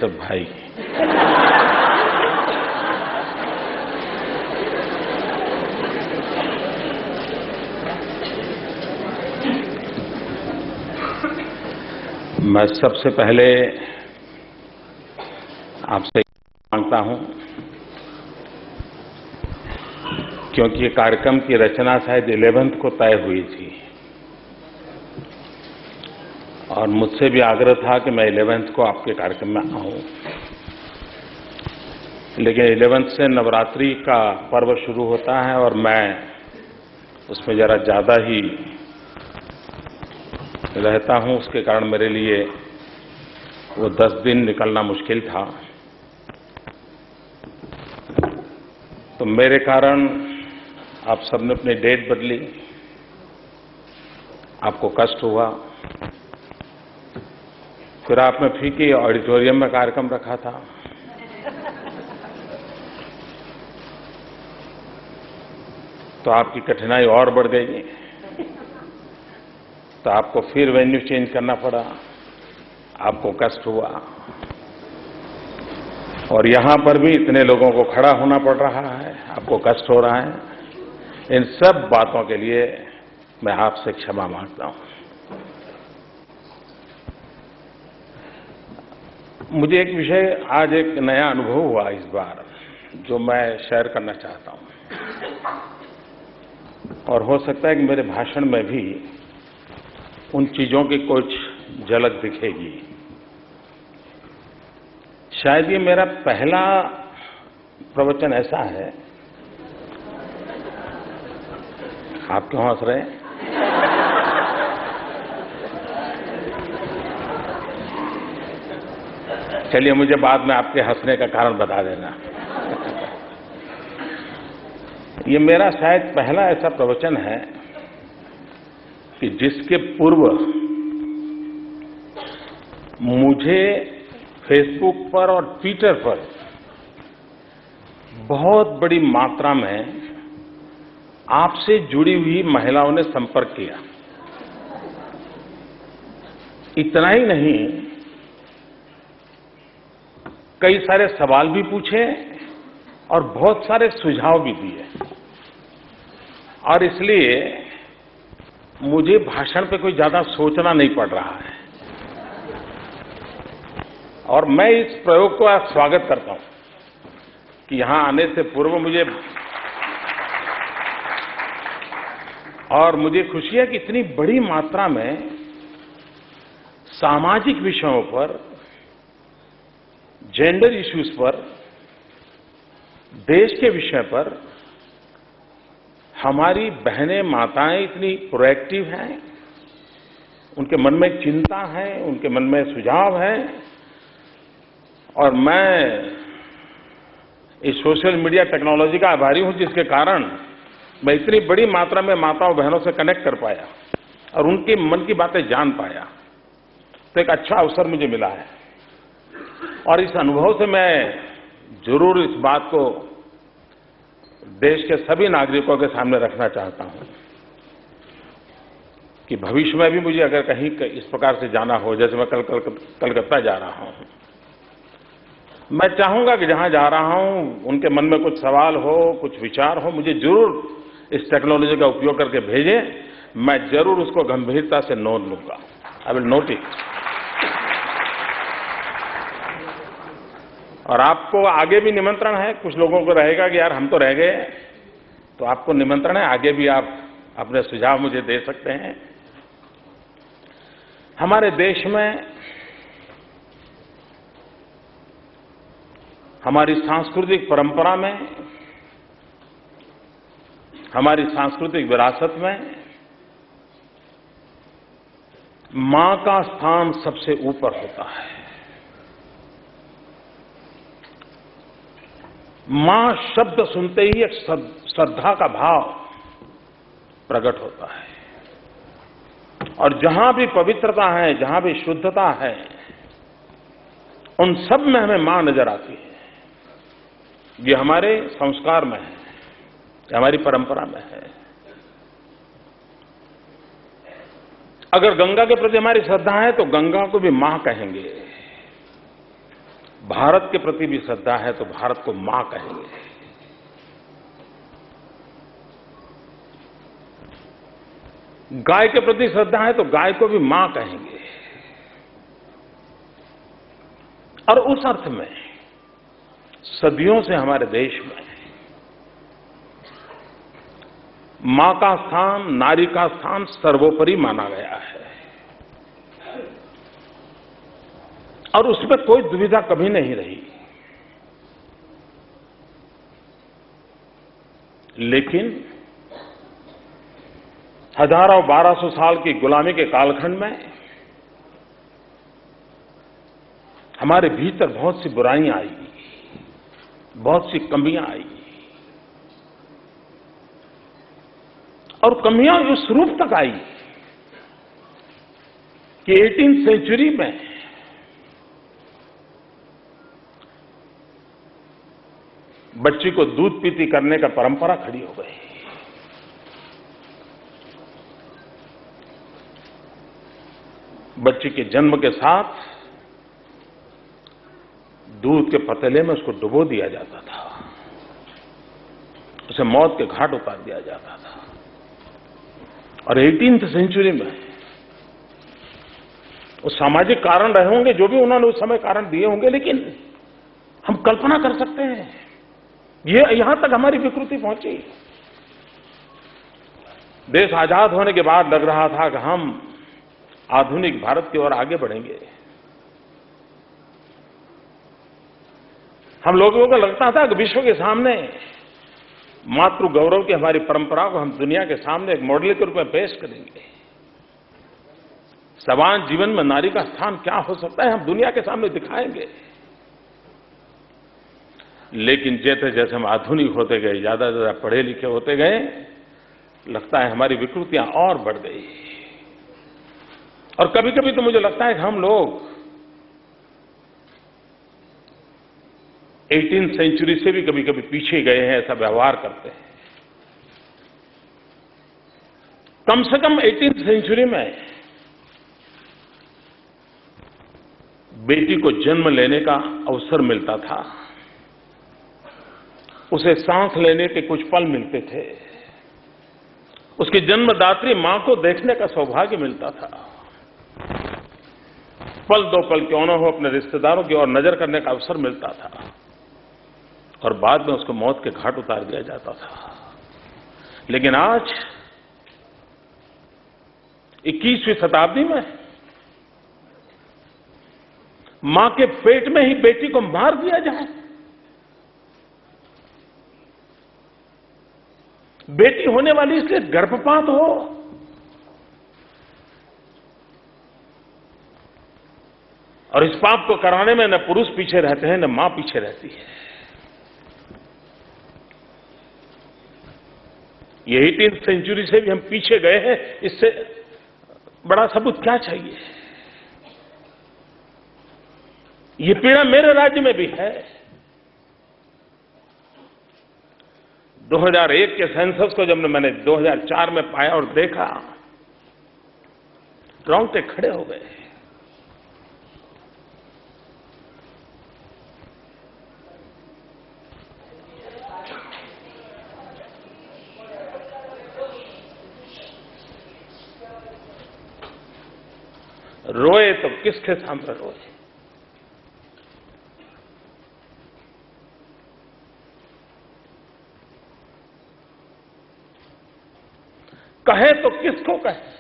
सब भाई, मैं सबसे पहले आपसे मांगता हूं, क्योंकि ये कार्यक्रम की रचना शायद 11th को तय हुई थी और मुझसे भी आग्रह था कि मैं 11th को आपके कार्यक्रम में आऊं, लेकिन 11th से नवरात्रि का पर्व शुरू होता है और मैं उसमें जरा ज्यादा ही रहता हूं। उसके कारण मेरे लिए वो 10 दिन निकलना मुश्किल था। तो मेरे कारण आप सबने अपनी डेट बदली, आपको कष्ट हुआ। फिर आपने फीके ऑडिटोरियम में कार्यक्रम रखा था। तो आपकी कठिनाई और बढ़ गई, तो आपको फिर वेन्यू चेंज करना पड़ा, आपको कष्ट हुआ और यहां पर भी इतने लोगों को खड़ा होना पड़ रहा है, आपको कष्ट हो रहा है। इन सब बातों के लिए मैं आपसे क्षमा मांगता हूं। मुझे एक विषय, आज एक नया अनुभव हुआ इस बार, जो मैं शेयर करना चाहता हूं और हो सकता है कि मेरे भाषण में भी उन चीजों की कुछ झलक दिखेगी। शायद ये मेरा पहला प्रवचन ऐसा है। आप क्यों हंस रहे हैं? चलिए, मुझे बाद में आपके हंसने का कारण बता देना। ये मेरा शायद पहला ऐसा प्रवचन है कि जिसके पूर्व मुझे फेसबुक पर और ट्विटर पर बहुत बड़ी मात्रा में आपसे जुड़ी हुई महिलाओं ने संपर्क किया। इतना ही नहीं, कई सारे सवाल भी पूछे और बहुत सारे सुझाव भी दिए और इसलिए मुझे भाषण पे कोई ज्यादा सोचना नहीं पड़ रहा है और मैं इस प्रयोग को आज स्वागत करता हूं कि यहां आने से पूर्व मुझे खुशी है कि इतनी बड़ी मात्रा में सामाजिक विषयों पर, जेंडर इश्यूज पर, देश के विषय पर हमारी बहनें, माताएं इतनी प्रोएक्टिव हैं, उनके मन में चिंता है, उनके मन में सुझाव है और मैं इस सोशल मीडिया टेक्नोलॉजी का आभारी हूं, जिसके कारण मैं इतनी बड़ी मात्रा में माताओं बहनों से कनेक्ट कर पाया और उनके मन की बातें जान पाया। तो एक अच्छा अवसर मुझे मिला है और इस अनुभव से मैं जरूर इस बात को देश के सभी नागरिकों के सामने रखना चाहता हूं कि भविष्य में भी मुझे अगर कहीं इस प्रकार से जाना हो, जैसे मैं कलकत्ता जा रहा हूं, मैं चाहूंगा कि जहां जा रहा हूं उनके मन में कुछ सवाल हो, कुछ विचार हो, मुझे जरूर इस टेक्नोलॉजी का उपयोग करके भेजें। मैं जरूर उसको गंभीरता से नोट लूंगा। I will note it. और आपको आगे भी निमंत्रण है। कुछ लोगों को रहेगा कि यार हम तो रह गए, तो आपको निमंत्रण है, आगे भी आप अपने सुझाव मुझे दे सकते हैं। हमारे देश में हमारी सांस्कृतिक परंपरा में, हमारी सांस्कृतिक विरासत में मां का स्थान सबसे ऊपर होता है। मां शब्द सुनते ही एक श्रद्धा का भाव प्रकट होता है और जहां भी पवित्रता है, जहां भी शुद्धता है, उन सब में हमें मां नजर आती है। ये हमारे संस्कार में है, ये हमारी परंपरा में है। अगर गंगा के प्रति हमारी श्रद्धा है तो गंगा को भी मां कहेंगे। भारत के प्रति भी श्रद्धा है तो भारत को मां कहेंगे। गाय के प्रति श्रद्धा है तो गाय को भी मां कहेंगे। और उस अर्थ में सदियों से हमारे देश में मां का स्थान, नारी का स्थान सर्वोपरि माना गया है और उसमें कोई दुविधा कभी नहीं रही। लेकिन हजारों 1200 साल की गुलामी के कालखंड में हमारे भीतर बहुत सी बुराइयां आई, बहुत सी कमियां आई और कमियां उस रूप तक आई कि 18वीं सेंचुरी में बच्ची को दूध पीती करने का परंपरा खड़ी हो गई। बच्ची के जन्म के साथ दूध के पतीले में उसको डुबो दिया जाता था, उसे मौत के घाट उतार दिया जाता था। और 18वीं सेंचुरी में वो सामाजिक कारण रहे होंगे, जो भी उन्होंने उस समय कारण दिए होंगे, लेकिन हम कल्पना कर सकते हैं ये यहां तक हमारी विकृति पहुंची। देश आजाद होने के बाद लग रहा था कि हम आधुनिक भारत की ओर आगे बढ़ेंगे। हम लोगों को लगता था कि विश्व के सामने मातृ गौरव की हमारी परंपरा को हम दुनिया के सामने एक मॉडल के रूप में पेश करेंगे। समान जीवन में नारी का स्थान क्या हो सकता है हम दुनिया के सामने दिखाएंगे। लेकिन जैसे जैसे हम आधुनिक होते गए, ज्यादा से ज्यादा पढ़े लिखे होते गए, लगता है हमारी विकृतियां और बढ़ गई। और कभी कभी तो मुझे लगता है कि हम लोग 18वीं सेंचुरी से भी कभी कभी पीछे गए हैं, ऐसा व्यवहार करते हैं। कम से कम 18वीं सेंचुरी में बेटी को जन्म लेने का अवसर मिलता था, उसे सांस लेने के कुछ पल मिलते थे, उसकी जन्मदात्री मां को देखने का सौभाग्य मिलता था। पल दो पल क्यों न हो अपने रिश्तेदारों की ओर नजर करने का अवसर मिलता था और बाद में उसको मौत के घाट उतार दिया जाता था। लेकिन आज 21वीं शताब्दी में मां के पेट में ही बेटी को मार दिया जाए, बेटी होने वाली इसलिए गर्भपात हो, और इस पाप को कराने में न पुरुष पीछे रहते हैं न मां पीछे रहती है। ये 18वीं सेंचुरी से भी हम पीछे गए हैं, इससे बड़ा सबूत क्या चाहिए। ये पीड़ा मेरे राज्य में भी है। 2001 के सेंसस को जब मैंने 2004 में पाया और देखा, रोंगटे खड़े हो गए। रोए तो किसके सामने रोए। कहे तो किसको कहे।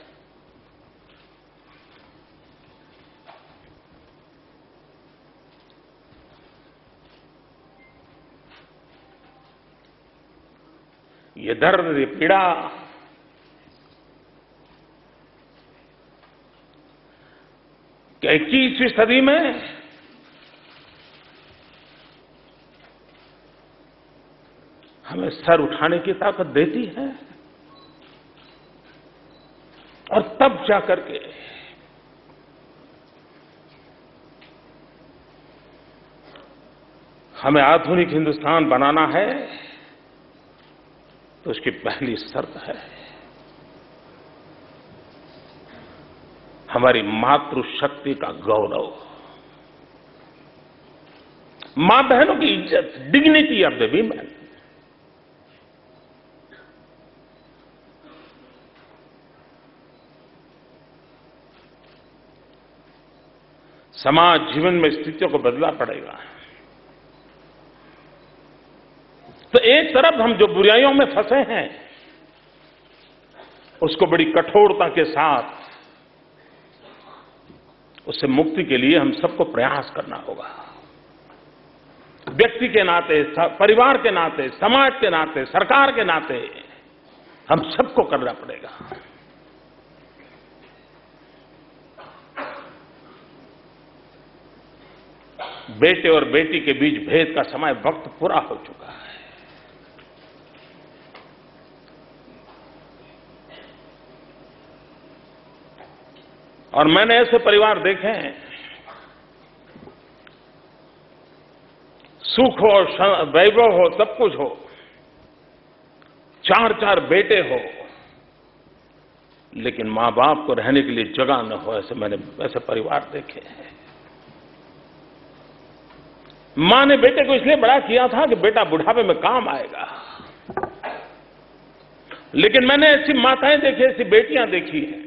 ये दर्द, ये पीड़ा कि 21वीं सदी में हमें सर उठाने की ताकत देती है और तब जाकर के हमें आधुनिक हिंदुस्तान बनाना है, तो उसकी पहली शर्त है हमारी मातृशक्ति का गौरव। मां बहनों की इज्जत, डिग्निटी ऑफ द वीमेन। समाज जीवन में स्थितियों को बदलना पड़ेगा। तो एक तरफ हम जो बुराइयों में फंसे हैं, उसको बड़ी कठोरता के साथ उससे मुक्ति के लिए हम सबको प्रयास करना होगा। व्यक्ति के नाते, परिवार के नाते, समाज के नाते, सरकार के नाते हम सबको करना पड़ेगा। बेटे और बेटी के बीच भेद का समय, वक्त पूरा हो चुका है। और मैंने ऐसे परिवार देखे हैं, सुख हो, वैभव हो, सब कुछ हो, 4-4 बेटे हो, लेकिन मां बाप को रहने के लिए जगह न हो। मैंने ऐसे परिवार देखे हैं। मां ने बेटे को इसलिए बड़ा किया था कि बेटा बुढ़ापे में काम आएगा, लेकिन मैंने ऐसी माताएं देखी, ऐसी बेटियां देखी हैं,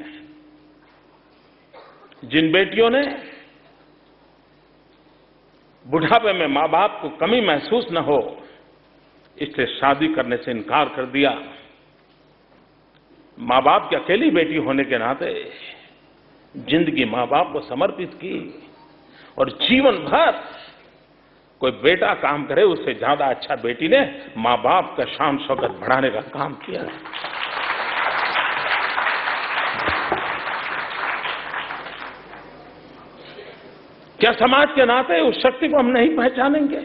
जिन बेटियों ने बुढ़ापे में मां बाप को कमी महसूस न हो, इसलिए शादी करने से इनकार कर दिया। मां बाप की अकेली बेटी होने के नाते जिंदगी मां बाप को समर्पित की, और जीवन भर कोई बेटा काम करे उससे ज्यादा अच्छा बेटी ने मां बाप का शान शौकत बढ़ाने का काम किया। क्या समाज के नाते उस शक्ति को हम नहीं पहचानेंगे?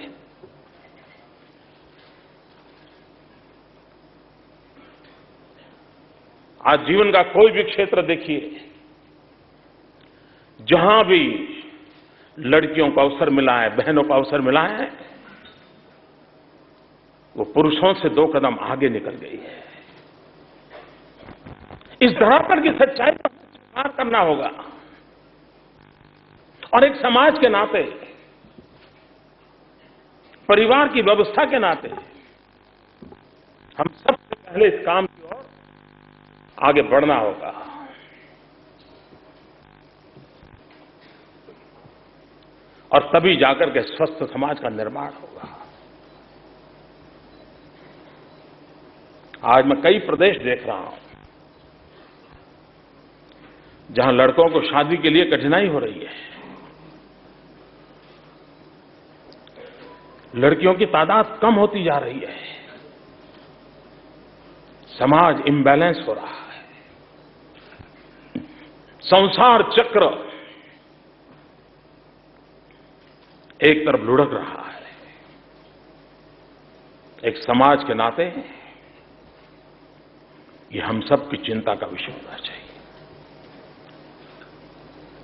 आज जीवन का कोई भी क्षेत्र देखिए, जहां भी लड़कियों को अवसर मिला है, बहनों को अवसर मिला है, वो पुरुषों से 2 कदम आगे निकल गई है। इस धरातल की सच्चाई को स्वीकार करना होगा, और एक समाज के नाते, परिवार की व्यवस्था के नाते हम सबसे पहले इस काम की ओर आगे बढ़ना होगा। और तभी जाकर के स्वस्थ समाज का निर्माण होगा। आज मैं कई प्रदेश देख रहा हूं जहां लड़कों को शादी के लिए कठिनाई हो रही है, लड़कियों की तादाद कम होती जा रही है, समाज इम्बैलेंस हो रहा है, संसार चक्र एक तरफ लुढ़क रहा है। एक समाज के नाते ये हम सब की चिंता का विषय होना चाहिए।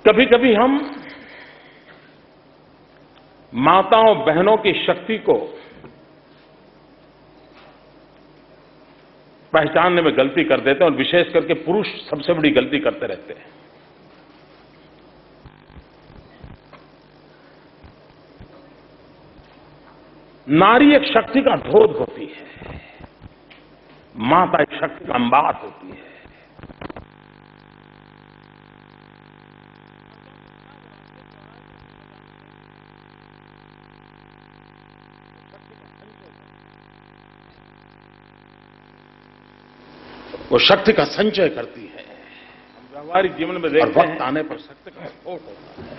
कभी कभी हम माताओं बहनों की शक्ति को पहचानने में गलती कर देते हैं, और विशेष करके पुरुष सबसे बड़ी गलती करते रहते हैं। नारी एक शक्ति का धोध होती है, माता एक शक्ति का अंबार होती है। वो शक्ति का संचय करती है। हम व्यवहारिक जीवन में देखते हैं, वक्त आने पर शक्ति का स्फोट होता है।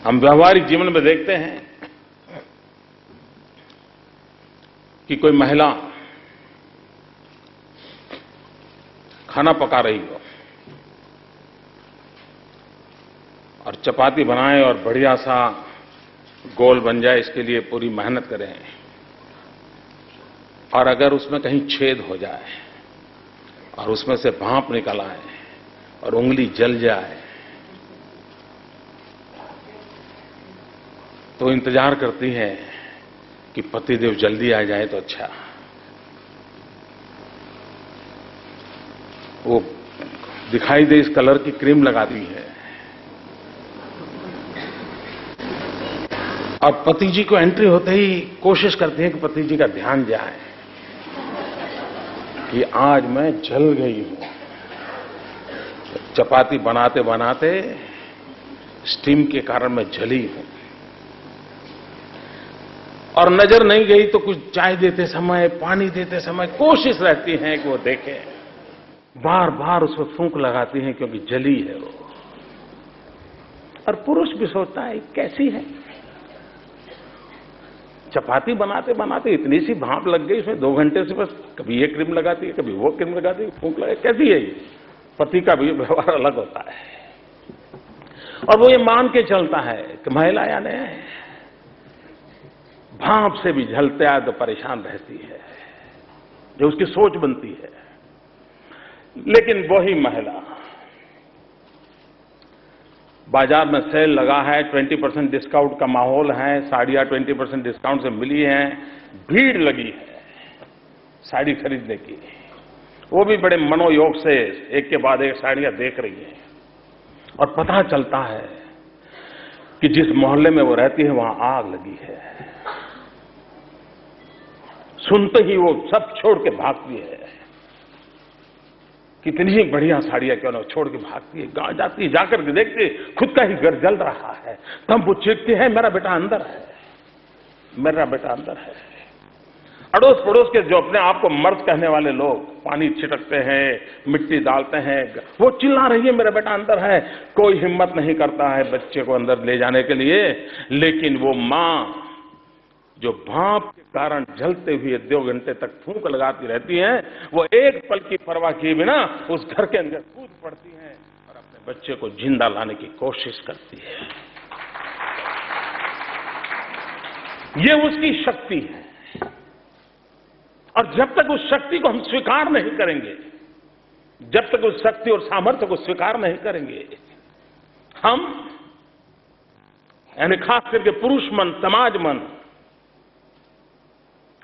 हम व्यवहारिक जीवन में देखते हैं कि कोई महिला खाना पका रही हो और चपाती बनाए और बढ़िया सा गोल बन जाए, इसके लिए पूरी मेहनत करें, और अगर उसमें कहीं छेद हो जाए और उसमें से भाप निकल आए और उंगली जल जाए, तो इंतजार करती है कि पतिदेव जल्दी आ जाए तो अच्छा। वो दिखाई दे इस कलर की क्रीम लगाती है, और पति जी को एंट्री होते ही कोशिश करती हैं कि पति जी का ध्यान जाए कि आज मैं जल गई हूं। चपाती बनाते बनाते स्टीम के कारण मैं जली हूं। और नजर नहीं गई तो कुछ चाय देते समय, पानी देते समय कोशिश रहती है कि वो देखें। बार बार उसको फूंक लगाती हैं क्योंकि जली है वो। और पुरुष भी सोचता है कैसी है, चपाती बनाते बनाते इतनी सी भाप लग गई, इसमें 2 घंटे से बस कभी ये क्रीम लगाती है, कभी वो क्रीम लगाती है, फूंक लगा, कैसी है ये। पति का भी व्यवहार अलग होता है और वो ये मान के चलता है कि महिला यानी भाप से भी झलते आए तो परेशान रहती है, जो उसकी सोच बनती है। लेकिन वही महिला बाजार में सेल लगा है, 20% डिस्काउंट का माहौल है, साड़ियां 20% डिस्काउंट से मिली हैं, भीड़ लगी है साड़ी खरीदने की। वो भी बड़े मनोयोग से एक के बाद एक साड़ियां देख रही हैं और पता चलता है कि जिस मोहल्ले में वो रहती है वहां आग लगी है। सुनते ही वो सब छोड़ के भागती है। कितनी ही बढ़िया साड़ियां क्यों ना, छोड़ के भागती है, गांव जाती है, जाकर के देखती है खुद का ही घर जल रहा है। तब वो चीखती है मेरा बेटा अंदर है, मेरा बेटा अंदर है। अड़ोस पड़ोस के जो अपने आप को मर्द कहने वाले लोग पानी छिटकते हैं, मिट्टी डालते हैं, वो चिल्ला रही है मेरा बेटा अंदर है। कोई हिम्मत नहीं करता है बच्चे को अंदर ले जाने के लिए। लेकिन वो मां जो भाप के कारण जलते हुए 2 घंटे तक फूंक लगाती रहती हैं, वो एक पल की परवाह किए बिना उस घर के अंदर कूद पड़ती हैं और अपने बच्चे को जिंदा लाने की कोशिश करती है। ये उसकी शक्ति है। और जब तक उस शक्ति को हम स्वीकार नहीं करेंगे, जब तक उस शक्ति और सामर्थ्य को स्वीकार नहीं करेंगे, हम यानी खास करके पुरुष मन, समाज मन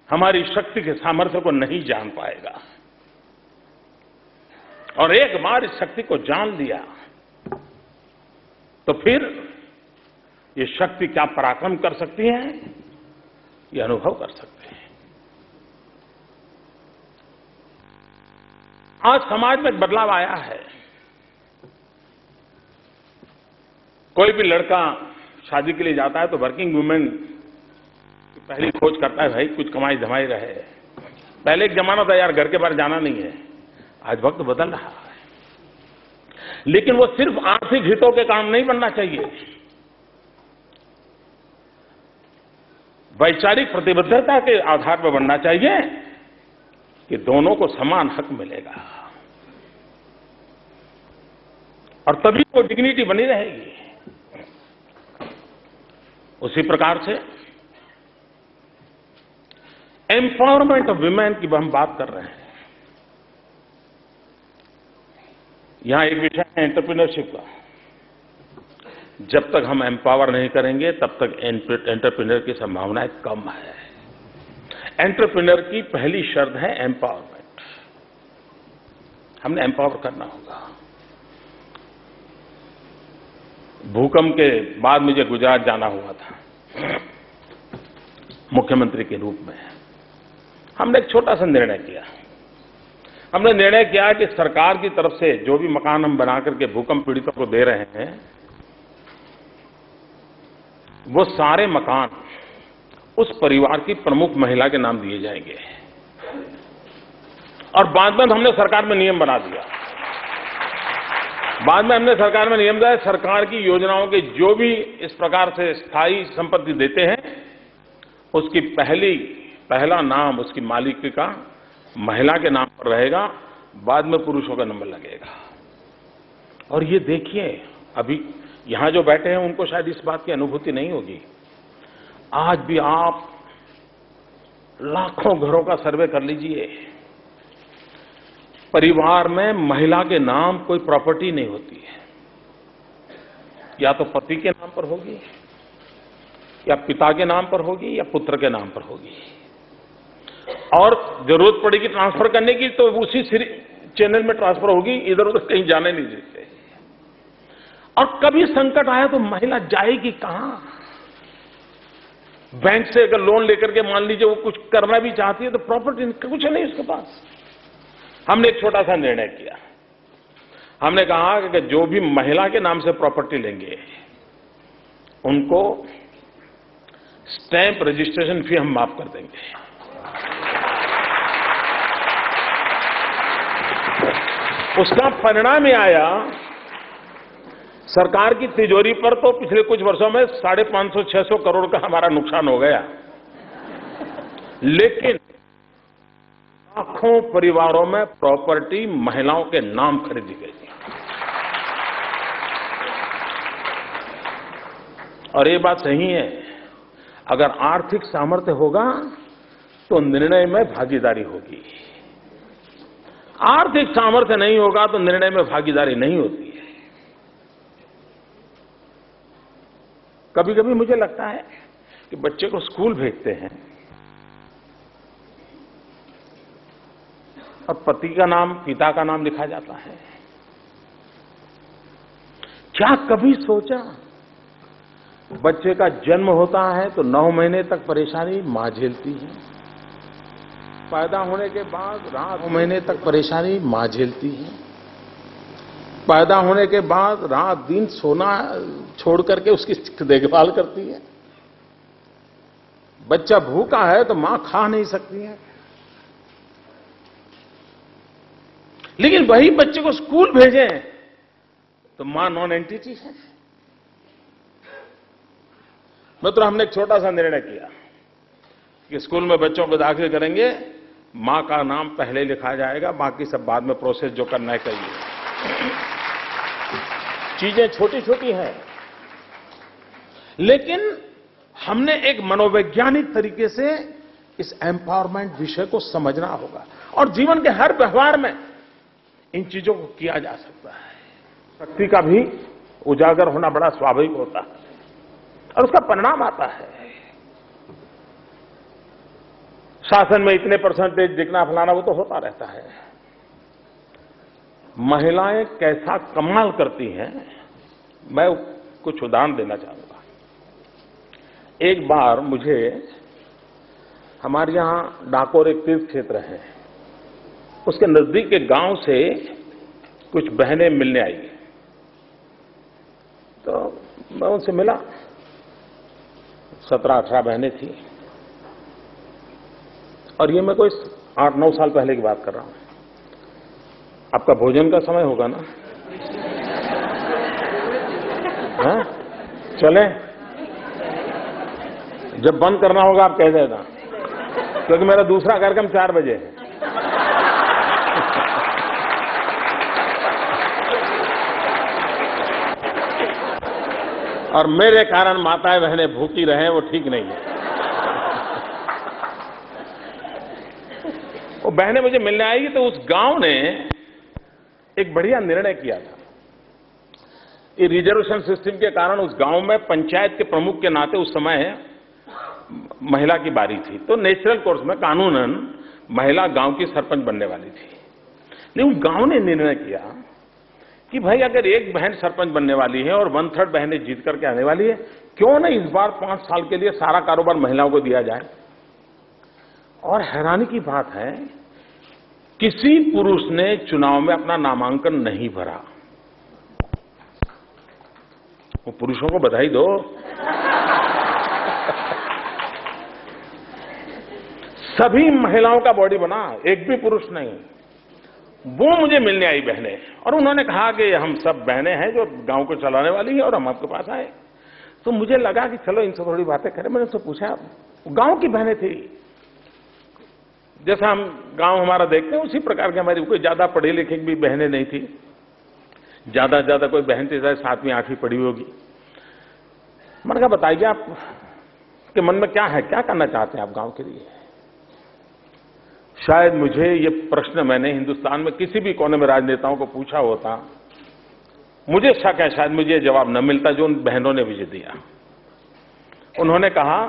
हमारी शक्ति के सामर्थ्य को नहीं जान पाएगा। और एक बार इस शक्ति को जान लिया तो फिर ये शक्ति क्या पराक्रम कर सकती है, ये अनुभव कर सकते हैं। आज समाज में एक बदलाव आया है। कोई भी लड़का शादी के लिए जाता है तो वर्किंग वुमेन पहली खोज करता है भाई कुछ कमाई धमाई रहे। पहले एक जमाना था यार घर के बाहर जाना नहीं है, आज वक्त बदल रहा है। लेकिन वो सिर्फ आर्थिक हितों के कारण नहीं बनना चाहिए, वैचारिक प्रतिबद्धता के आधार पर बनना चाहिए कि दोनों को समान हक मिलेगा और तभी वो डिग्निटी बनी रहेगी। उसी प्रकार से एम्पावरमेंट ऑफ विमेन की हम बात कर रहे हैं। यहां एक विषय है एंटरप्रेन्योरशिप का। जब तक हम एम्पावर नहीं करेंगे तब तक एंटरप्रेन्योर की संभावनाएं कम है। एंटरप्रेन्योर की पहली शर्त है एम्पावरमेंट। हमने एम्पावर करना होगा। भूकंप के बाद मुझे गुजरात जाना हुआ था मुख्यमंत्री के रूप में। हमने एक छोटा सा निर्णय किया। हमने निर्णय किया कि सरकार की तरफ से जो भी मकान हम बना करके भूकंप पीड़ितों को दे रहे हैं, वो सारे मकान उस परिवार की प्रमुख महिला के नाम दिए जाएंगे। और बाद में हमने सरकार में नियम बना दिया। बाद में हमने सरकार में नियम दिया, सरकार की योजनाओं के जो भी इस प्रकार से स्थायी संपत्ति देते हैं, उसकी पहला नाम उसकी मालिक का महिला के नाम पर रहेगा, बाद में पुरुषों का नंबर लगेगा। और ये देखिए, अभी यहां जो बैठे हैं उनको शायद इस बात की अनुभूति नहीं होगी। आज भी आप लाखों घरों का सर्वे कर लीजिए, परिवार में महिला के नाम कोई प्रॉपर्टी नहीं होती है। या तो पति के नाम पर होगी, या पिता के नाम पर होगी, या पुत्र के नाम पर होगी। और जरूरत पड़ेगी ट्रांसफर करने की तो उसी चैनल में ट्रांसफर होगी, इधर उधर कहीं जाने नहीं देते। और कभी संकट आया तो महिला जाएगी कहां? बैंक से अगर लोन लेकर के मान लीजिए वो कुछ करना भी चाहती है तो प्रॉपर्टी कुछ नहीं उसके पास। हमने एक छोटा सा निर्णय किया। हमने कहा कि जो भी महिला के नाम से प्रॉपर्टी लेंगे उनको स्टैंप रजिस्ट्रेशन फी हम माफ कर देंगे। उसका परिणाम यह आया, सरकार की तिजोरी पर तो पिछले कुछ वर्षों में 550-600 करोड़ का हमारा नुकसान हो गया, लेकिन लाखों परिवारों में प्रॉपर्टी महिलाओं के नाम खरीदी गई। और ये बात सही है, अगर आर्थिक सामर्थ्य होगा तो निर्णय में भागीदारी होगी, आर्थिक सामर्थ्य नहीं होगा तो निर्णय में भागीदारी नहीं होती है। कभी कभी मुझे लगता है कि बच्चे को स्कूल भेजते हैं और पति का नाम, पिता का नाम लिखा जाता है। क्या कभी सोचा बच्चे का जन्म होता है तो 9 महीने तक परेशानी मां झेलती है, पैदा होने के बाद रात 9 महीने तक परेशानी मां झेलती है, पैदा होने के बाद रात दिन सोना छोड़ करके उसकी देखभाल करती है, बच्चा भूखा है तो मां खा नहीं सकती है, लेकिन वही बच्चे को स्कूल भेजें तो मां नॉन एंटिटी है। मित्रों, हमने एक छोटा सा निर्णय किया कि स्कूल में बच्चों को दाखिल करेंगे, मां का नाम पहले लिखा जाएगा, बाकी सब बाद में प्रोसेस जो करना है करिए। चीजें छोटी छोटी हैं, लेकिन हमने एक मनोवैज्ञानिक तरीके से इस एम्पावरमेंट विषय को समझना होगा और जीवन के हर व्यवहार में इन चीजों को किया जा सकता है। शक्ति का भी उजागर होना बड़ा स्वाभाविक होता है और उसका परिणाम आता है। शासन में इतने परसेंटेज दिखना फलाना वो तो होता रहता है। महिलाएं कैसा कमाल करती हैं, मैं कुछ उदाहरण देना चाहूंगा। एक बार मुझे हमारे यहां डाकोर एक तीर्थ क्षेत्र है, उसके नजदीक के गांव से कुछ बहनें मिलने आई, तो मैं उनसे मिला। 17-18 बहनें थी और ये मैं कोई 8-9 साल पहले की बात कर रहा हूं। आपका भोजन का समय होगा ना? हाँ? चलें? जब बंद करना होगा आप कह देना, क्योंकि मेरा दूसरा कार्यक्रम 4 बजे है। और मेरे कारण माताएं बहनें भूखी रहें वो ठीक नहीं है। वो बहनें मुझे मिलने आएगी तो उस गांव ने एक बढ़िया निर्णय किया था। ये रिजर्वेशन सिस्टम के कारण उस गांव में पंचायत के प्रमुख के नाते उस समय महिला की बारी थी, तो नेचुरल कोर्स में कानूनन महिला गांव की सरपंच बनने वाली थी। लेकिन गांव ने निर्णय किया कि भाई अगर एक बहन सरपंच बनने वाली है और 1/3 बहनें जीत करके आने वाली है, क्यों ना इस बार 5 साल के लिए सारा कारोबार महिलाओं को दिया जाए। और हैरानी की बात है, किसी पुरुष ने चुनाव में अपना नामांकन नहीं भरा। वो पुरुषों को बधाई दो। सभी महिलाओं का बॉडी बना, एक भी पुरुष नहीं। वो मुझे मिलने आई बहनें और उन्होंने कहा कि हम सब बहनें हैं जो गांव को चलाने वाली हैं और हम आपके पास आए। तो मुझे लगा कि चलो इनसे थोड़ी बातें करें। मैंने उनसे पूछा, गांव की बहनें थी, जैसा हम गांव हमारा देखते हैं उसी प्रकार की हमारी, कोई ज्यादा पढ़ी लिखी भी बहनें नहीं थी, ज्यादा से ज्यादा कोई बहन थी 7वीं 8वीं पढ़ी होगी। मैंने कहा बताइए आप के मन में क्या है, क्या करना चाहते हैं आप गांव के लिए। शायद मुझे ये प्रश्न मैंने हिंदुस्तान में किसी भी कोने में राजनेताओं को पूछा होता, मुझे शक है शायद मुझे जवाब न मिलता जो उन बहनों ने मुझे दिया। उन्होंने कहा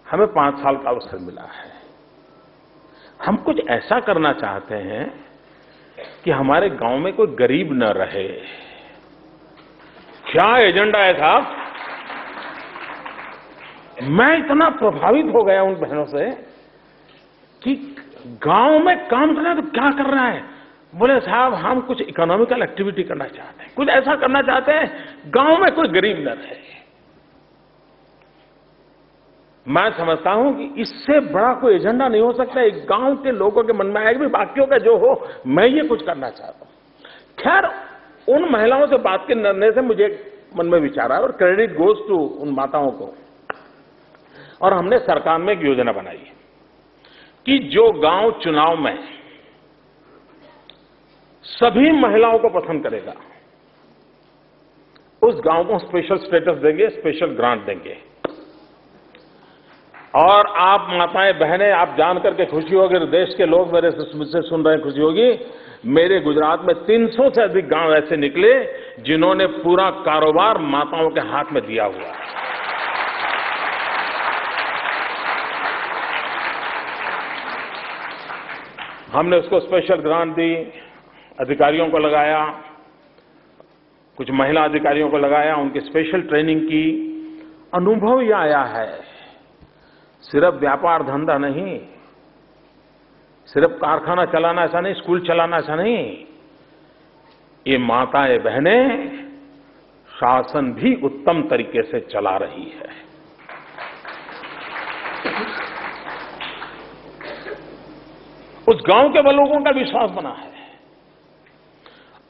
हमें 5 साल का अवसर मिला है, हम कुछ ऐसा करना चाहते हैं कि हमारे गांव में कोई गरीब न रहे। क्या एजेंडा है साहब? मैं इतना प्रभावित हो गया उन बहनों से कि गांव में काम करना है तो क्या कर रहा है? बोले साहब हम कुछ इकोनॉमिकल एक्टिविटी करना चाहते हैं, कुछ ऐसा करना चाहते हैं गांव में कोई गरीब न रहे। मैं समझता हूं कि इससे बड़ा कोई एजेंडा नहीं हो सकता। एक गांव के लोगों के मन में आएगा भी बाकियों का जो हो मैं ये कुछ करना चाहता हूं। खैर उन महिलाओं से बात करने से मुझे मन में विचार आया और क्रेडिट गोज टू उन माताओं को। और हमने सरकार में एक योजना बनाई कि जो गांव चुनाव में सभी महिलाओं को पसंद करेगा उस गांव को स्पेशल स्टेटस देंगे, स्पेशल ग्रांट देंगे। और आप माताएं बहनें आप जान करके खुशी होगी, देश के लोग मेरे मुझसे सुन रहे हैं खुशी होगी, मेरे गुजरात में 300 से अधिक गांव ऐसे निकले जिन्होंने पूरा कारोबार माताओं के हाथ में दिया हुआ है। हमने उसको स्पेशल ग्रांट दी, अधिकारियों को लगाया, कुछ महिला अधिकारियों को लगाया, उनकी स्पेशल ट्रेनिंग की। अनुभव यह आया है सिर्फ व्यापार धंधा नहीं, सिर्फ कारखाना चलाना ऐसा नहीं, स्कूल चलाना ऐसा नहीं, ये माताएं बहनें शासन भी उत्तम तरीके से चला रही है। उस गांव के लोगों का विश्वास बना है।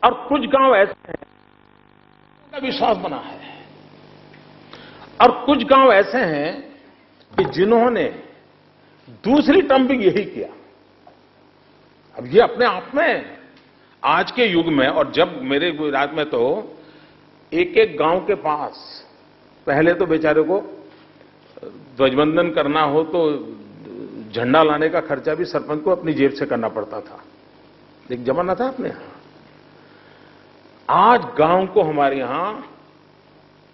और कुछ गांव ऐसे हैं का विश्वास बना है, और कुछ गांव ऐसे हैं कि जिन्होंने दूसरी टर्म भी यही किया। अब ये अपने आप में आज के युग में, और जब मेरे गुजरात में तो एक एक गांव के पास पहले तो बेचारे को ध्वजवंदन करना हो तो झंडा लाने का खर्चा भी सरपंच को अपनी जेब से करना पड़ता था। एक जमाना था अपने यहां। आज गांव को हमारे यहां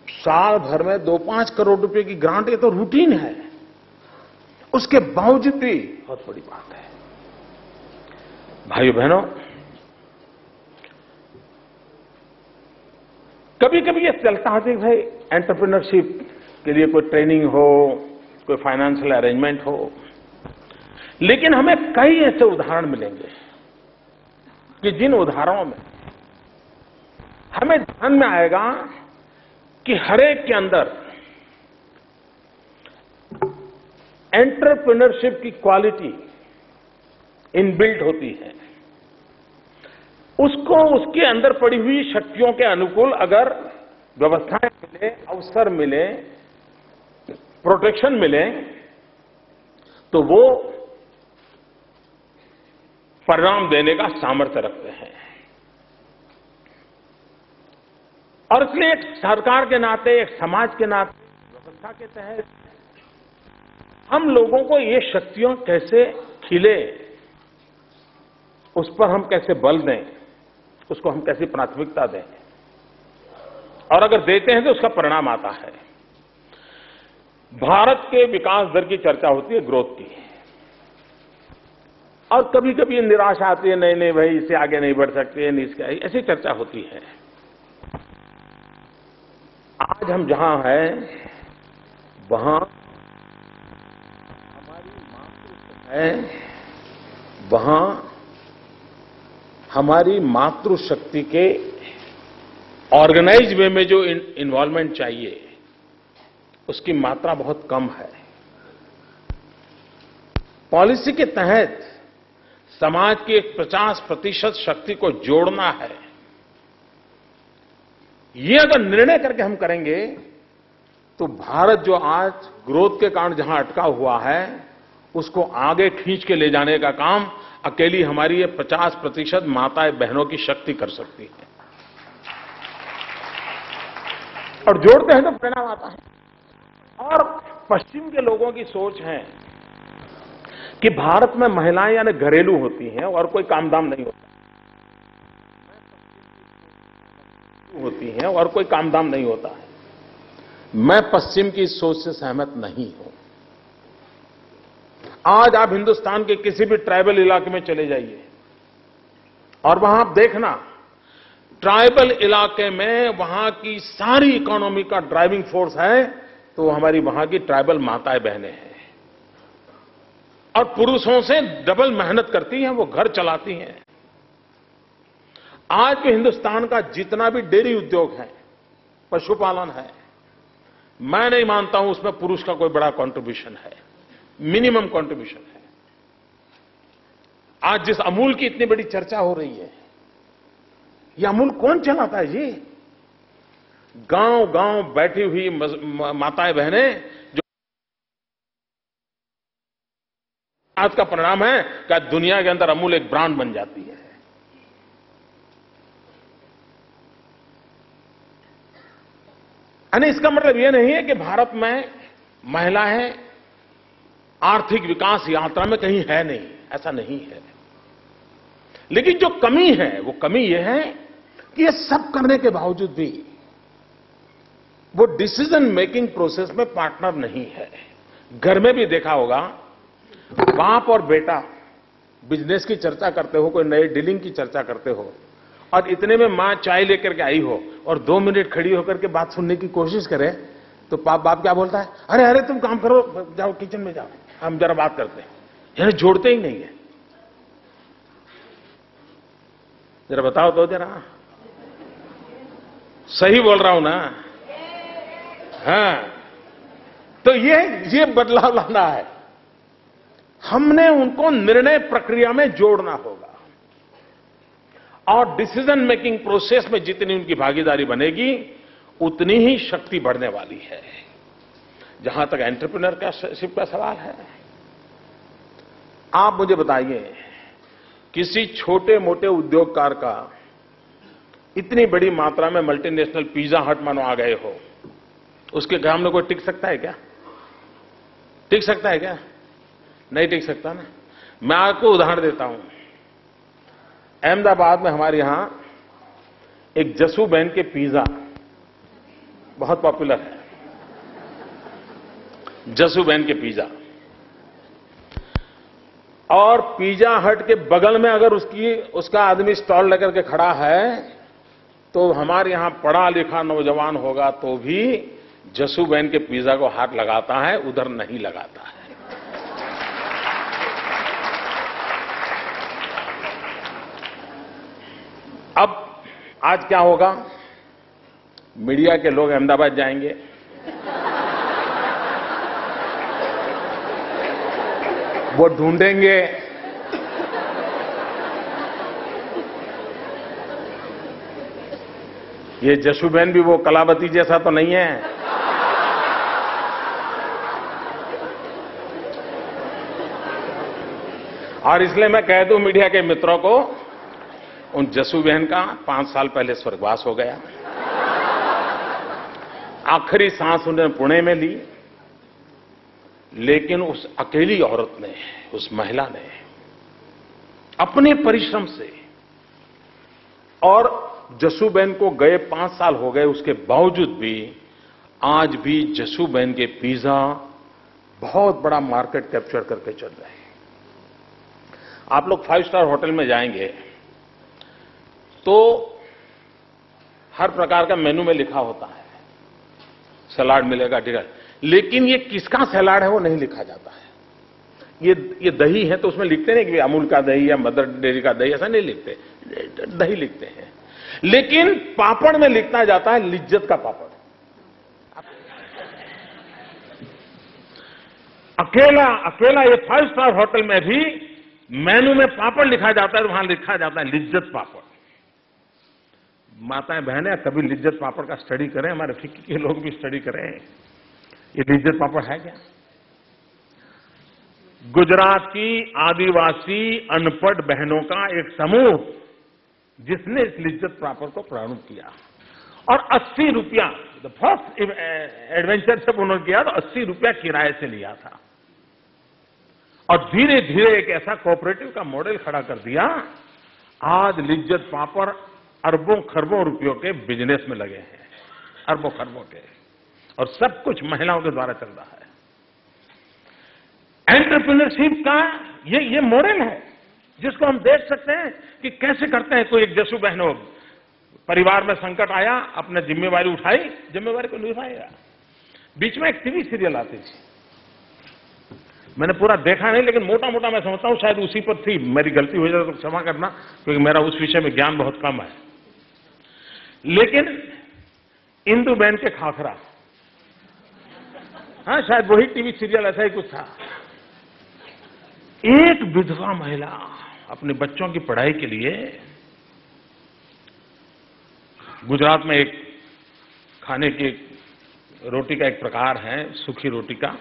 साल भर में 2-5 करोड़ रुपए की ग्रांट, ये तो रूटीन है। उसके बावजूद भी बहुत बड़ी बात है। भाइयों बहनों, कभी कभी ये चलता है कि भाई एंटरप्रेन्योरशिप के लिए कोई ट्रेनिंग हो, कोई फाइनेंशियल अरेंजमेंट हो, लेकिन हमें कई ऐसे उदाहरण मिलेंगे कि जिन उदाहरणों में हमें ध्यान में आएगा कि हरेक के अंदर एंटरप्रेन्योरशिप की क्वालिटी इनबिल्ट होती है। उसको उसके अंदर पड़ी हुई शक्तियों के अनुकूल अगर व्यवस्थाएं मिले, अवसर मिले, प्रोटेक्शन मिले, तो वो परिणाम देने का सामर्थ्य रखते हैं। और इसलिए एक सरकार के नाते, एक समाज के नाते, व्यवस्था के तहत हम लोगों को ये शक्तियां कैसे खिले, उस पर हम कैसे बल दें, उसको हम कैसी प्राथमिकता दें, और अगर देते हैं तो उसका परिणाम आता है। भारत के विकास दर की चर्चा होती है, ग्रोथ की, और कभी कभी निराशा आती है, नहीं नहीं भाई इससे आगे नहीं बढ़ सकते, ऐसी चर्चा होती है। आज हम जहां हैं वहां हमारी मातृशक्ति है, वहां हमारी मातृशक्ति के ऑर्गेनाइज वे में जो इन्वॉल्वमेंट चाहिए उसकी मात्रा बहुत कम है। पॉलिसी के तहत समाज की 50% शक्ति को जोड़ना है। ये अगर निर्णय करके हम करेंगे तो भारत जो आज ग्रोथ के कारण जहां अटका हुआ है उसको आगे खींच के ले जाने का काम अकेली हमारी ये 50% माताएं बहनों की शक्ति कर सकती है। और जोड़ते हैं तो परिणाम आता है। और पश्चिम के लोगों की सोच है कि भारत में महिलाएं यानी घरेलू होती हैं और कोई कामधाम नहीं होता है। मैं पश्चिम की सोच से सहमत नहीं हूं। आज आप हिंदुस्तान के किसी भी ट्राइबल इलाके में चले जाइए और वहां आप देखना, ट्राइबल इलाके में वहां की सारी इकोनॉमी का ड्राइविंग फोर्स है तो तो हमारी वहां की ट्राइबल माताएं बहनें हैं और पुरुषों से डबल मेहनत करती हैं, वो घर चलाती हैं। आज भी हिंदुस्तान का जितना भी डेयरी उद्योग है, पशुपालन है, मैं नहीं मानता हूं उसमें पुरुष का कोई बड़ा कंट्रीब्यूशन है, मिनिमम कंट्रीब्यूशन है। आज जिस अमूल की इतनी बड़ी चर्चा हो रही है, ये अमूल कौन चलाता है जी? गांव गांव बैठी हुई माताएं बहनें, जो आज का परिणाम है कि दुनिया के अंदर अमूल एक ब्रांड बन जाती है। यानी इसका मतलब यह नहीं है कि भारत में महिलाएं आर्थिक विकास यात्रा में कहीं है नहीं, ऐसा नहीं है। लेकिन जो कमी है वो कमी यह है कि ये सब करने के बावजूद भी वो डिसीजन मेकिंग प्रोसेस में पार्टनर नहीं है। घर में भी देखा होगा, बाप और बेटा बिजनेस की चर्चा करते हो, कोई नए डीलिंग की चर्चा करते हो, और इतने में मां चाय लेकर के आई हो और 2 मिनट खड़ी होकर के बात सुनने की कोशिश करे, तो बाप क्या बोलता है? अरे अरे तुम काम करो, जाओ किचन में जाओ, हम जरा बात करते हैं। यानी जोड़ते ही नहीं है। जरा बताओ तो जरा, सही बोल रहा हूं ना? हाँ, तो ये बदलाव लाना है। हमने उनको निर्णय प्रक्रिया में जोड़ना होगा और डिसीजन मेकिंग प्रोसेस में जितनी उनकी भागीदारी बनेगी उतनी ही शक्ति बढ़ने वाली है। जहां तक एंटरप्रेन्योरशिप का सवाल है, आप मुझे बताइए, किसी छोटे मोटे उद्योगकार का इतनी बड़ी मात्रा में मल्टीनेशनल पिज्जा हट मानो आ गए हो, उसके काम में कोई टिक सकता है क्या? टिक सकता है क्या? नहीं टिक सकता ना। मैं आपको उदाहरण देता हूं। अहमदाबाद में हमारे यहां एक जसू बहन के पिज्जा बहुत पॉपुलर है। जसू बहन के पिज्जा, और पिज्जा हट के बगल में अगर उसका आदमी स्टॉल लेकर के खड़ा है, तो हमारे यहां पढ़ा लिखा नौजवान होगा तो भी जसू बहन के पिज्जा को हाथ लगाता है, उधर नहीं लगाता है। अब आज क्या होगा? मीडिया के लोग अहमदाबाद जाएंगे, वो ढूंढेंगे ये जशुबेन भी वो कलावती जैसा तो नहीं है। और इसलिए मैं कह दूं मीडिया के मित्रों को, उन जसू बहन का 5 साल पहले स्वर्गवास हो गया। आखिरी सांस उन्होंने पुणे में ली, लेकिन उस अकेली औरत ने, उस महिला ने अपने परिश्रम से, और जसूबेन को गए 5 साल हो गए, उसके बावजूद भी आज भी जसूबेन के पिज्जा बहुत बड़ा मार्केट कैप्चर करके चल रहे हैं। आप लोग 5 स्टार होटल में जाएंगे तो हर प्रकार का मेनू में लिखा होता है, सलाद मिलेगा, ठीक है, लेकिन ये किसका सलाद है वो नहीं लिखा जाता है। ये दही है तो उसमें लिखते नहीं कि अमूल का दही या मदर डेयरी का दही, ऐसा नहीं लिखते, दही लिखते हैं। लेकिन पापड़ में लिखना जाता है लिज्जत का पापड़। अकेला ये 5 स्टार होटल में भी मेनू में पापड़ लिखा जाता है, तो वहां लिखा जाता है लिज्जत पापड़। माताएं बहनें कभी लिज्जत पापड़ का स्टडी करें, हमारे फिक्की के लोग भी स्टडी करें, ये लिज्जत पापड़ है क्या? गुजरात की आदिवासी अनपढ़ बहनों का एक समूह जिसने इस लिज्जत पापड़ को प्रारंभ किया, और 80 रुपया, फर्स्ट एडवेंचर जब उन्होंने किया तो 80 रुपया किराए से लिया था, और धीरे धीरे एक ऐसा कोऑपरेटिव का मॉडल खड़ा कर दिया। आज लिज्जत पापड़ अरबों खरबों रुपयों के बिजनेस में लगे हैं, अरबों खरबों के, और सब कुछ महिलाओं के द्वारा चल रहा है। एंटरप्रेन्योरशिप का ये मॉडल है जिसको हम देख सकते हैं कि कैसे करते हैं। कोई एक जसू बहनों, परिवार में संकट आया, अपने जिम्मेवारी उठाई, जिम्मेवारी को निभाएगा। बीच में एक टीवी सीरियल आती थी, मैंने पूरा देखा नहीं, लेकिन मोटा मोटा मैं समझता हूं शायद उसी पर थी। मेरी गलती हो जाए तो क्षमा करना, क्योंकि मेरा उस विषय में ज्ञान बहुत कम है। लेकिन इंदुबेन के खाखरा, हाँ शायद वही टीवी सीरियल ऐसा ही कुछ था। एक विधवा महिला अपने बच्चों की पढ़ाई के लिए, गुजरात में एक खाने की रोटी का एक प्रकार है, सूखी रोटी का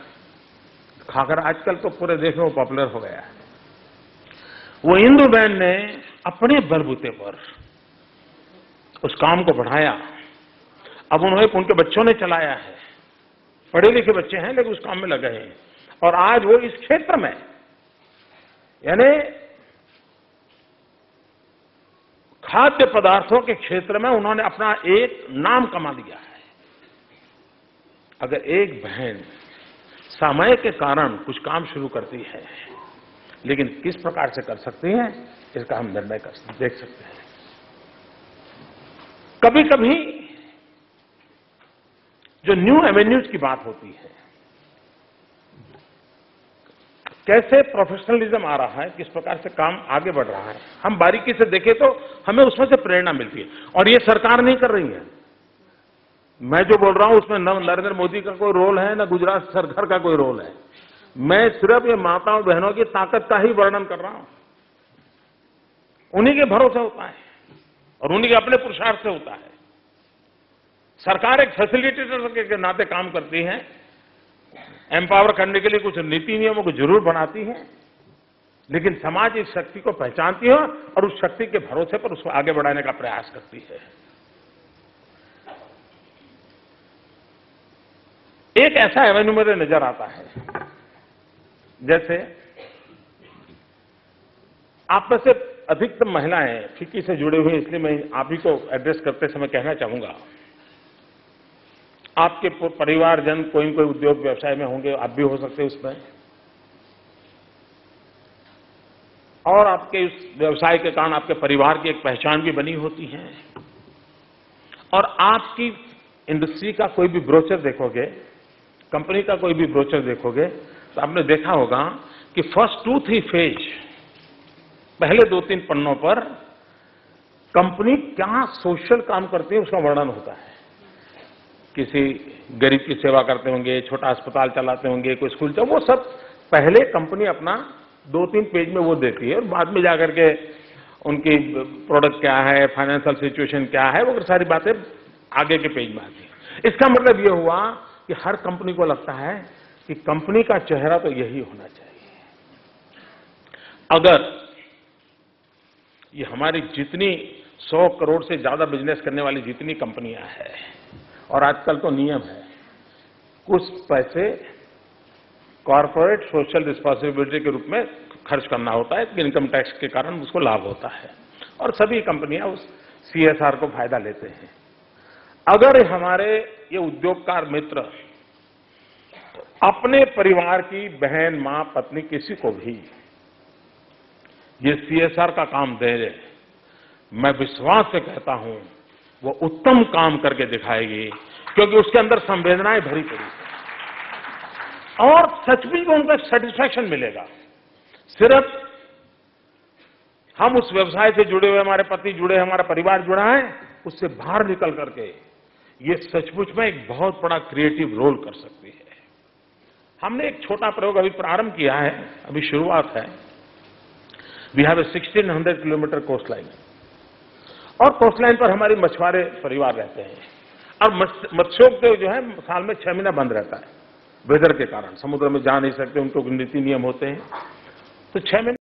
खाखरा, आजकल तो पूरे देश में वो पॉपुलर हो गया है। वो इंदुबेन ने अपने बलबूते पर उस काम को बढ़ाया। अब उन्होंने, उनके बच्चों ने चलाया है, पढ़े लिखे बच्चे हैं लेकिन उस काम में लगे हैं, और आज वो इस क्षेत्र में, यानी खाद्य पदार्थों के क्षेत्र में उन्होंने अपना एक नाम कमा लिया है। अगर एक बहन समय के कारण कुछ काम शुरू करती है, लेकिन किस प्रकार से कर सकती है, इसका हम निर्णय देख सकते हैं। कभी कभी जो न्यू एवेन्यूज की बात होती है, कैसे प्रोफेशनलिज्म आ रहा है, किस प्रकार से काम आगे बढ़ रहा है, हम बारीकी से देखें तो हमें उसमें से प्रेरणा मिलती है। और ये सरकार नहीं कर रही है, मैं जो बोल रहा हूं उसमें न नरेंद्र मोदी का कोई रोल है, न गुजरात सरकार का कोई रोल है। मैं सिर्फ ये माताओं बहनों की ताकत का ही वर्णन कर रहा हूं। उन्हीं के भरोसे होता है और उन्हीं के अपने पुरुषार्थ से होता है। सरकार एक फैसिलिटेटर के नाते काम करती है, एम्पावर करने के लिए कुछ नीति नियमों को जरूर बनाती है, लेकिन समाज इस शक्ति को पहचानती है और उस शक्ति के भरोसे पर उसको आगे बढ़ाने का प्रयास करती है। एक ऐसा एवेन्यू मेरे नजर आता है, जैसे आप में से अधिकतम महिलाएं फिक्की से जुड़े हुए, इसलिए मैं आप ही को एड्रेस करते समय कहना चाहूंगा, आपके परिवारजन कोई न कोई उद्योग व्यवसाय में होंगे, आप भी हो सकते हैं उसमें, और आपके उस व्यवसाय के कारण आपके परिवार की एक पहचान भी बनी होती है। और आपकी इंडस्ट्री का कोई भी ब्रोचर देखोगे, कंपनी का कोई भी ब्रोचर देखोगे, तो आपने देखा होगा कि फर्स्ट 2-3 पेज, पहले 2-3 पन्नों पर कंपनी क्या सोशल काम करती है उसका वर्णन होता है। किसी गरीब की सेवा करते होंगे, छोटा अस्पताल चलाते होंगे, कोई स्कूल चलाते, वो सब पहले कंपनी अपना 2-3 पेज में वो देती है, और बाद में जाकर के उनकी प्रोडक्ट क्या है, फाइनेंशियल सिचुएशन क्या है, वो सारी बातें आगे के पेज में आती है। इसका मतलब ये हुआ कि हर कंपनी को लगता है कि कंपनी का चेहरा तो यही होना चाहिए। अगर ये हमारी जितनी 100 करोड़ से ज्यादा बिजनेस करने वाली जितनी कंपनियां हैं, और आजकल तो नियम है, कुछ पैसे कॉर्पोरेट सोशल रिस्पांसिबिलिटी के रूप में खर्च करना होता है, इनकम टैक्स के कारण उसको लाभ होता है, और सभी कंपनियां उस CSR को फायदा लेते हैं। अगर हमारे ये उद्योगकार मित्र अपने परिवार की बहन, मां, पत्नी, किसी को भी ये CSR का काम दे दे, मैं विश्वास से कहता हूं वो उत्तम काम करके दिखाएगी, क्योंकि उसके अंदर संवेदनाएं भरी पड़ी है और सच में उनको सेटिस्फैक्शन मिलेगा। सिर्फ हम उस व्यवसाय से जुड़े हुए, हमारे पति जुड़े, हमारा परिवार जुड़ा है, उससे बाहर निकल करके ये सचमुच में एक बहुत बड़ा क्रिएटिव रोल कर सकती है। हमने एक छोटा प्रयोग अभी प्रारंभ किया है, अभी शुरुआत है। We have a 1600 kilometre coast line, और कोस्ट लाइन पर हमारी मछुआरे परिवार रहते हैं, और मत्स्योद्योग जो है साल में 6 महीना बंद रहता है, वेदर के कारण समुद्र में जा नहीं सकते, उनको नीति नियम होते हैं, तो 6 महीने